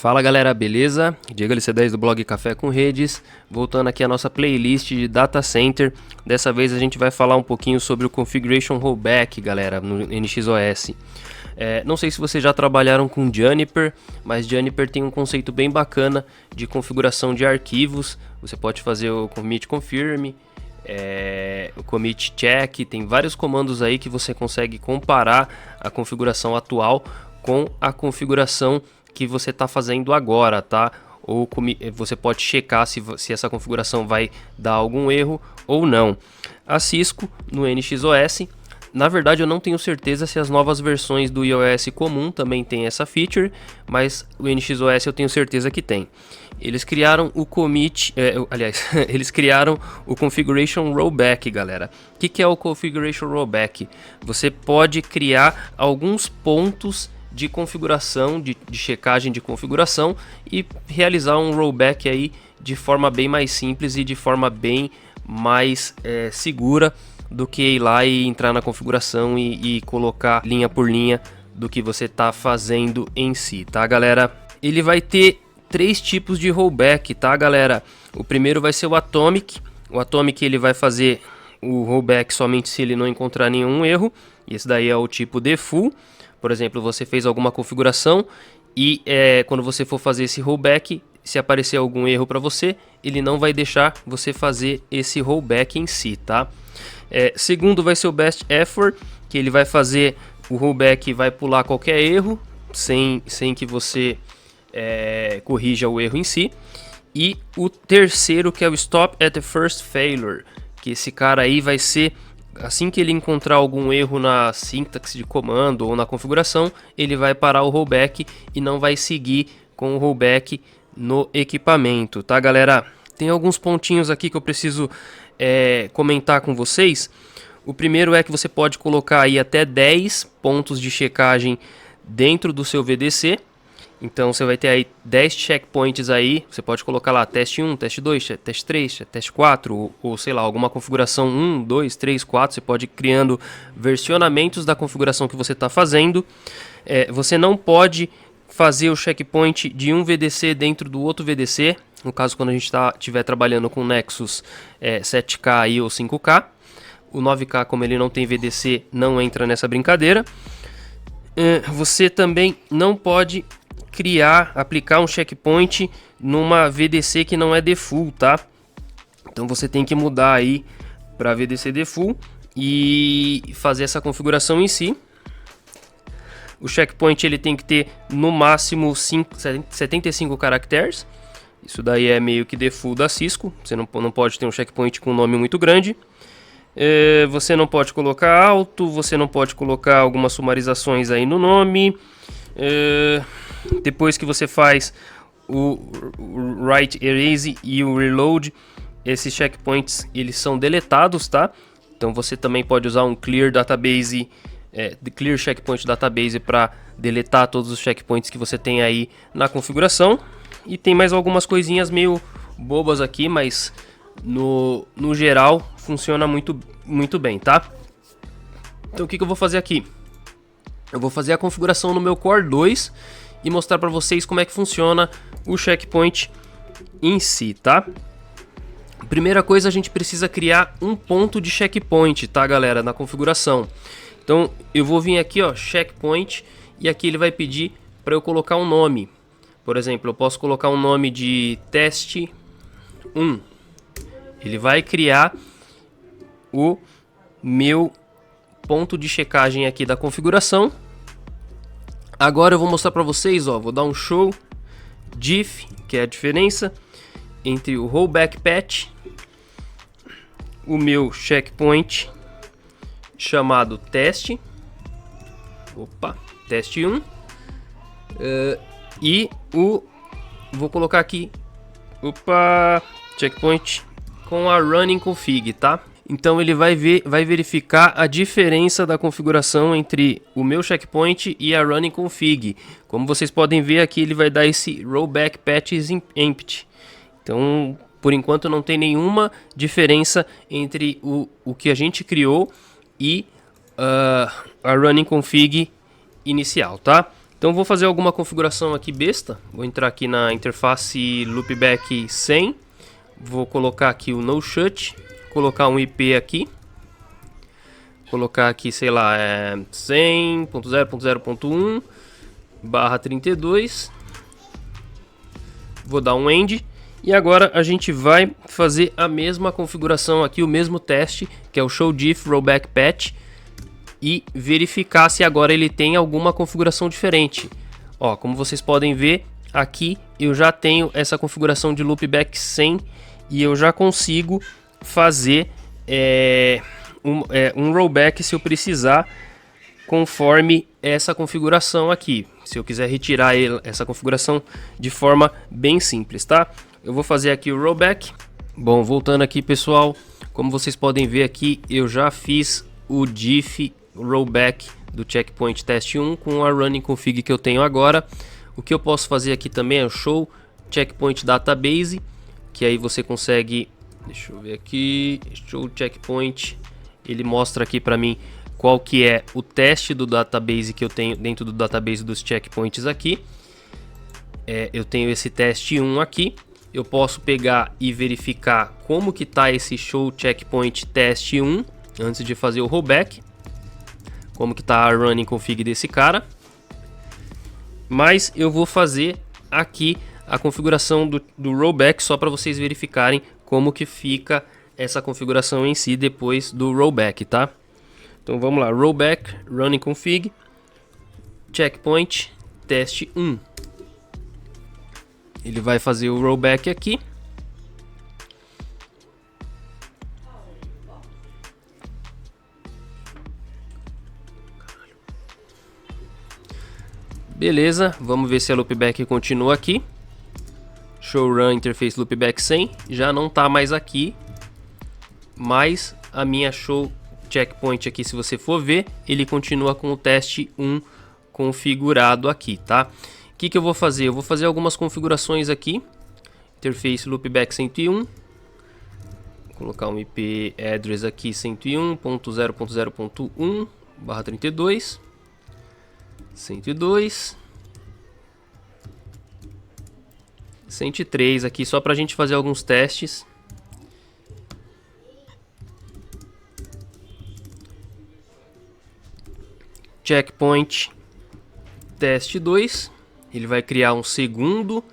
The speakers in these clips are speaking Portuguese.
Fala galera, beleza? Diego LC10 do blog Café com Redes, voltando aqui a nossa playlist de Data Center. Dessa vez a gente vai falar um pouquinho sobre o Configuration Rollback, galera, no NXOS. Não sei se vocês já trabalharam com Juniper, mas Juniper tem um conceito bem bacana de configuração de arquivos. Você pode fazer o commit confirm, o commit check, tem vários comandos aí que você consegue comparar a configuração atual com a configuração que você está fazendo agora, tá? Ou você pode checar se essa configuração vai dar algum erro ou não. A Cisco no NXOS, na verdade eu não tenho certeza se as novas versões do iOS comum também tem essa feature, mas o NXOS eu tenho certeza que tem. Eles criaram o eles criaram o Configuration Rollback, galera. O que é o Configuration Rollback? Você pode criar alguns pontos de configuração, de checagem de configuração e realizar um rollback aí de forma bem mais simples e de forma bem mais segura do que ir lá e entrar na configuração e colocar linha por linha do que você está fazendo em si, tá galera? Ele vai ter 3 tipos de rollback, tá galera? O primeiro vai ser o Atomic. O Atomic ele vai fazer o rollback somente se ele não encontrar nenhum erro. Esse daí é o tipo default. Por exemplo, você fez alguma configuração e quando você for fazer esse rollback, se aparecer algum erro para você, ele não vai deixar você fazer esse rollback em si, tá? Segundo vai ser o Best Effort, que ele vai fazer o rollback e vai pular qualquer erro, sem que você corrija o erro em si. E o terceiro, que é o Stop at the First Failure, que esse cara aí vai ser... Assim que ele encontrar algum erro na sintaxe de comando ou na configuração, ele vai parar o rollback e não vai seguir com o rollback no equipamento, tá galera? Tem alguns pontinhos aqui que eu preciso comentar com vocês. O primeiro é que você pode colocar aí até 10 pontos de checagem dentro do seu VDC. Então você vai ter aí 10 checkpoints aí, você pode colocar lá teste 1, teste 2, teste 3, teste 4, ou sei lá, alguma configuração 1, 2, 3, 4, você pode ir criando versionamentos da configuração que você está fazendo. Você não pode fazer o checkpoint de um VDC dentro do outro VDC, no caso quando a gente estiver trabalhando com Nexus 7K aí, ou 5K. O 9K, como ele não tem VDC, não entra nessa brincadeira. Você também não pode aplicar um checkpoint numa VDC que não é default, tá? Então você tem que mudar aí para VDC default e fazer essa configuração em si. O checkpoint ele tem que ter no máximo 75 caracteres. Isso daí é meio que default da Cisco. Você não pode ter um checkpoint com um nome muito grande. Você não pode colocar alto, você não pode colocar algumas sumarizações aí no nome. Depois que você faz o write erase e o reload, esses checkpoints eles são deletados, tá? Então você também pode usar um clear database, clear checkpoint database para deletar todos os checkpoints que você tem aí na configuração. E tem mais algumas coisinhas meio bobas aqui, mas no geral funciona muito bem, tá? Então o que eu vou fazer aqui? Eu vou fazer a configuração no meu Core 2 e mostrar para vocês como é que funciona o checkpoint em si, tá? Primeira coisa, a gente precisa criar um ponto de checkpoint, tá, galera, na configuração. Então, eu vou vir aqui, ó, checkpoint, e aqui ele vai pedir para eu colocar um nome. Por exemplo, eu posso colocar um nome de teste 1. Ele vai criar o meu ponto de checagem aqui da configuração. Agora eu vou mostrar para vocês, ó, vou dar um show diff, que é a diferença entre o rollback patch, o meu checkpoint chamado teste, teste 1, e vou colocar aqui, checkpoint com a running config, tá? Então ele vai verificar a diferença da configuração entre o meu checkpoint e a running config. Como vocês podem ver aqui, ele vai dar esse rollback patches empty. Então, por enquanto não tem nenhuma diferença entre o que a gente criou e a running config inicial, tá? Então vou fazer alguma configuração aqui besta. Vou entrar aqui na interface loopback 100. Vou colocar aqui o no shut, colocar um IP aqui. Colocar aqui, sei lá, 100.0.0.1/32. Vou dar um end. E agora a gente vai fazer a mesma configuração aqui, o mesmo teste, que é o show diff rollback patch, e verificar se agora ele tem alguma configuração diferente. Ó, como vocês podem ver, aqui eu já tenho essa configuração de loopback 100 e eu já consigo fazer um rollback se eu precisar, conforme essa configuração aqui. Se eu quiser retirar essa configuração de forma bem simples, tá? Eu vou fazer aqui o rollback. Bom, voltando aqui, pessoal, como vocês podem ver aqui, eu já fiz o diff rollback do checkpoint test 1 com a running config que eu tenho agora. O que eu posso fazer aqui também é o show checkpoint database, que aí você consegue, deixa eu ver aqui, show checkpoint, ele mostra aqui para mim qual que é o teste do database que eu tenho dentro do database dos checkpoints aqui. Eu tenho esse teste 1 aqui. Eu posso pegar e verificar como que tá esse show checkpoint teste 1 antes de fazer o rollback, como que tá a running config desse cara. Mas eu vou fazer aqui a configuração do rollback só para vocês verificarem como que fica essa configuração em si depois do rollback, tá? Então vamos lá, rollback, running config, checkpoint, teste 1. Ele vai fazer o rollback aqui. Beleza, vamos ver se a loopback continua aqui. Show run interface loopback 100, já não tá mais aqui, mas a minha show checkpoint aqui, se você for ver, ele continua com o teste 1 configurado aqui, tá? O que eu vou fazer? Eu vou fazer algumas configurações aqui. Interface loopback 101. Vou colocar um IP address aqui 101.0.0.1/32. 102. 103 aqui só para a gente fazer alguns testes. Checkpoint teste 2. Ele vai criar um segundo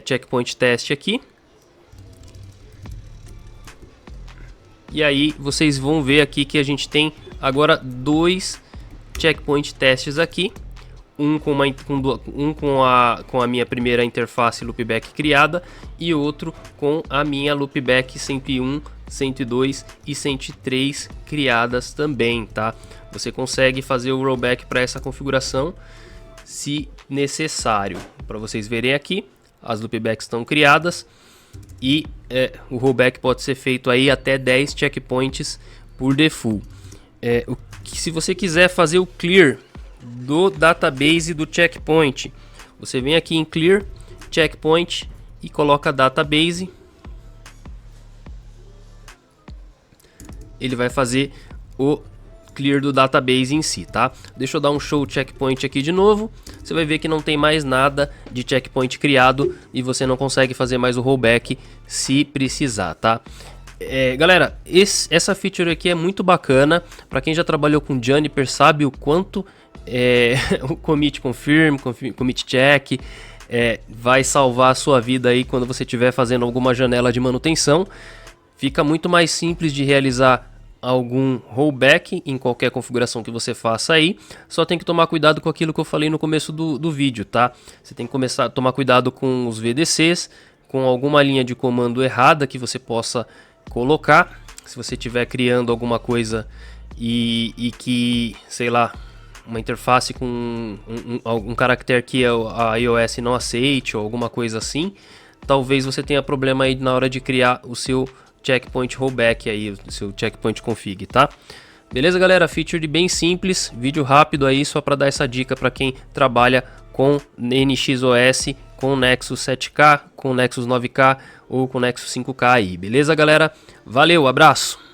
checkpoint teste aqui. E aí vocês vão ver aqui que a gente tem agora dois checkpoint testes aqui. Um com a minha primeira interface loopback criada e outro com a minha loopback 101, 102 e 103 criadas também, tá? Você consegue fazer o rollback para essa configuração se necessário. Para vocês verem aqui, as loopbacks estão criadas e o rollback pode ser feito aí até 10 checkpoints por default. Se você quiser fazer o clear do database do checkpoint, você vem aqui em clear checkpoint e coloca database. Ele vai fazer o clear do database em si, tá? Deixa eu dar um show checkpoint aqui de novo. Você vai ver que não tem mais nada de checkpoint criado e você não consegue fazer mais o rollback se precisar, tá? Galera, essa feature aqui é muito bacana. Para quem já trabalhou com Juniper sabe o quanto o commit confirm, commit check vai salvar a sua vida aí quando você estiver fazendo alguma janela de manutenção. Fica muito mais simples de realizar algum rollback em qualquer configuração que você faça aí. Só tem que tomar cuidado com aquilo que eu falei no começo do vídeo, tá? Você tem que começar a tomar cuidado com os VDCs, com alguma linha de comando errada que você possa colocar. Se você estiver criando alguma coisa e que, sei lá, uma interface com um caractere que a iOS não aceite ou alguma coisa assim, talvez você tenha problema aí na hora de criar o seu checkpoint rollback aí, o seu checkpoint config, tá? Beleza, galera? Feature bem simples, vídeo rápido aí só para dar essa dica para quem trabalha com NX OS, com Nexus 7K, com Nexus 9K ou com Nexus 5K aí. Beleza, galera? Valeu, abraço!